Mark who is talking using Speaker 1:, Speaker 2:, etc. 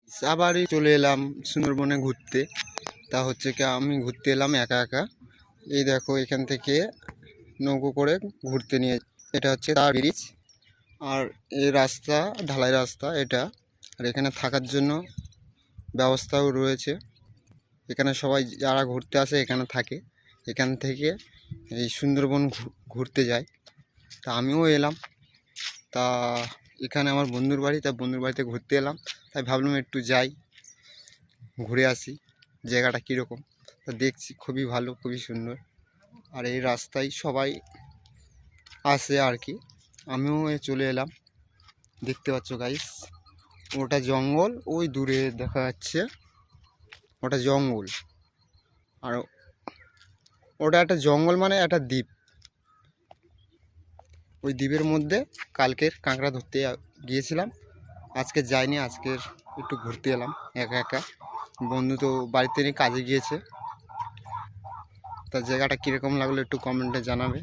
Speaker 1: আবারই চলে এলাম সুন্দরবনে ঘুরতে। তা হচ্ছে কি আমি ঘুরতে এলাম একা একা। এই দেখো এখান থেকে নৌকো করে ঘুরতে নিয়ে, এটা হচ্ছে তার ব্রিজ। আর এই রাস্তা ঢালাই রাস্তা এটা। আর এখানে থাকার জন্য ব্যবস্থাও রয়েছে। এখানে সবাই যারা ঘুরতে আসে এখানে থাকে। এখান থেকে এই সুন্দরবন ঘুরতে যায়। তা আমিও এলাম। তা এখানে আমার বন্ধুর বাড়ি, তাই বন্ধুর বাড়িতে ঘুরতে এলাম। তাই ভাবলাম একটু যাই, ঘুরে আসি জায়গাটা কীরকম। তা দেখছি খুবই ভালো, খুবই সুন্দর। আর এই রাস্তায় সবাই আসে আর কি। আমিও চলে এলাম। দেখতে পাচ্ছ গাইস, ওটা জঙ্গল, ওই দূরে দেখা যাচ্ছে ওটা জঙ্গল। আর ওটা একটা জঙ্গল মানে একটা দ্বীপ। ওই দ্বীপের মধ্যে কালকের কাঁকড়া ধরতে গিয়েছিলাম। আজকে যাইনি, আজকের একটু ঘুরতে এলাম একা একা। বন্ধু তো বাড়িতে নিয়ে কাজে গিয়েছে। তা জায়গাটা কীরকম লাগলো একটু কমেন্টে জানাবে।